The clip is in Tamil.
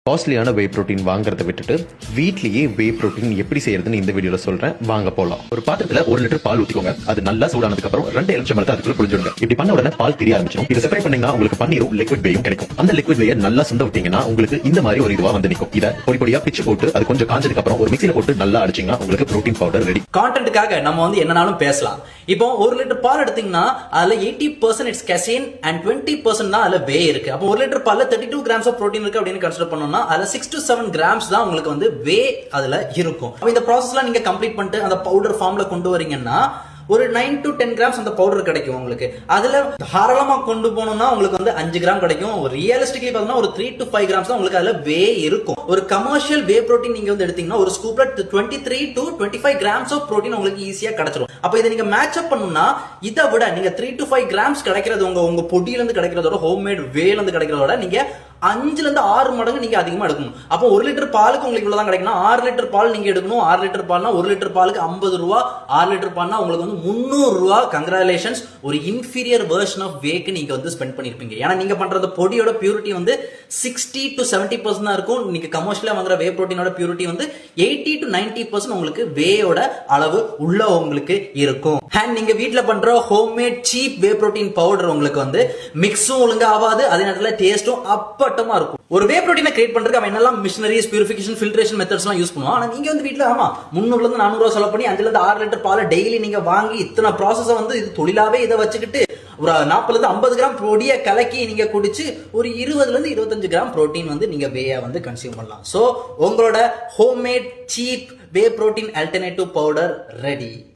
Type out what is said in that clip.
காஸ்ட்லியான வே புரோட்டீன் வாங்குறத விட்டுட்டு வீட்லயே வே புரோட்டீன் எப்படி செய்யறதுன்னு இந்த வீடியோல சொல்றேன், வாங்க போலாம். ஒரு பாத்திரத்துல 1 லிட்டர் பால் ஊத்திக்கோங்க. அது நல்லா சூடானதுக்கு அப்புறம் 2 எலுமிச்சம்பழத்தை அதுக்குள்ள புழிஞ்சிடுங்க. இப்படி பண்ண உடனே பால் தெரிய ஆரம்பிச்சிடும். இதை செப்பரேட் பண்ணீங்கன்னா உங்களுக்கு பன்னீரும் லிக்விட் வேயும் கிடைக்கும். அந்த லிக்விட் வேயை நல்லா சுண்ட விட்டீங்கன்னா உங்களுக்கு இந்த மாதிரி ஒரு இதுவா வந்து நிற்கும். இதை பொடி பொடியா பிச்சு போட்டு அது கொஞ்சம் காஞ்சதுக்கு அப்புறம் ஒரு மிக்சியில போட்டு நல்லா அடிச்சீங்கன்னா உங்களுக்கு புரோட்டீன் பவுடர் ரெடி. கான்டென்ட்டுக்காக நம்ம வந்து என்னனாலும் பேசலாம். இப்போ 1 லிட்டர் பால் எடுத்தீங்கன்னா அதுல 80% இட்ஸ் கெசைன் அண்ட் 20% தான் அதுல வே இருக்கு. அப்போ 1 லிட்டர் பால்ல 32 கிராம்ஸ் ஆஃப் புரோட்டீன் இருக்கு அப்படின்னு கன்சிடர் பண்ணோம்னா அதுல 6 to 7 கிராம்ஸ் தான் உங்களுக்கு வந்து வே அதுல இருக்கும். அப்ப இந்த ப்ராசஸ்லாம் நீங்க கம்ப்ளீட் பண்ணிட்டு அந்த பவுடர் ஃபார்ம்ல கொண்டு வரீங்கன்னா ஒரு 9 to 10 கிராம்ஸ் அந்த பவுடர் கிடைக்கும் உங்களுக்கு. அதுல தாராளமா கொண்டு போனோம்னா உங்களுக்கு வந்து 5 கிராம் கிடைக்கும். ரியலிஸ்டிக்லி பார்த்தீங்கன்னா ஒரு 3 to 5 கிராம்ஸ் தான் உங்களுக்கு அதுல வே இருக்கும். ஒரு கமர்ஷியல் வே புரோட்டீன் நீங்க வந்து எடுத்தீங்கன்னா ஒரு ஸ்கூப்ல 23 to 25 கிராம்ஸ் ஆஃப் புரோட்டீன் உங்களுக்கு ஈஸியா கிடைச்சிடும். அப்ப இதை நீங்க மேட்ச் அப் பண்ணணும்னா இதை விட நீங்க 3 to 5 கிராம்ஸ் கிடைக்கிறது உங்க பொடியில இருந்து கிடைக்கிறதோட ஹோம்மேட் வேல இருந்து கிடைக்கிறதோட நீங்க 5 ல இருந்து 6 மடங்கு நீங்க அதிகமா எடுக்கணும். அப்போ 1 லிட்டர் பாலுக்கு உங்களுக்கு இவ்வளவுதான் கிடைக்கும். 6 லிட்டர் பால் நீங்க எடுக்கணும். 6 லிட்டர் பால்னா 1 லிட்டர் பாலுக்கு 50 ரூபா, 6 லிட்டர் பால்னா உங்களுக்கு வந்து 300 ரூபா. கங்க்ராச்சுலேஷன்ஸ், ஒரு இன்ஃபீரியர் வெர்ஷன் ஆஃப் வேக்கு நீங்க வந்து ஸ்பெண்ட் பண்ணிருப்பீங்க. ஏன்னா நீங்க பண்ற பொடியோட பியூரிட்டி வந்து 60 to 70% தான் இருக்கும். நீங்க கமர்ஷியலா வாங்குற வே புரோட்டீனோட பியூரிட்டி வந்து 80 to 90% உங்களுக்கு வேயோட அளவு உள்ள உங்களுக்கு இருக்கும். அண்ட் நீங்க வீட்ல பண்ற homemade cheap way protein powder உங்களுக்கு வந்து மிக்ஸும் ஒழுங்கா ஆகாது, அதே நேரத்துல டேஸ்டும் அப்பட்டமா இருக்கும். ஒரு வே புரோட்டீனை கிரியேட் பண்றதுக்கு அவன் என்னெல்லாம் மிஷினரிஸ், பியூரிஃபிகேஷன், ஃபில்ட்ரேஷன் மெத்தட்ஸ் எல்லாம் யூஸ் பண்ணுவான். ஆனா நீங்க வந்து வீட்ல 300 இருந்து 400 ரூபாய் செலவு பண்ணி 5 ல இருந்து 6 லிட்டர் பாலை டெய்லி நீங்க வாங்கி இத்தனை ப்ராசஸ வந்து இது தொழிலாவே இதை வச்சுக்கிட்டு ஒரு 40 இருந்து 50 கிராம் பொடியை கலக்கி நீங்க குடிச்சு ஒரு 20 இருந்து 25 கிராம் புரோட்டீன் வந்து நீங்க வேயா வந்து கன்சியூம் பண்ணலாம். சோ உங்களோட homemade cheap way protein alternative powder ready.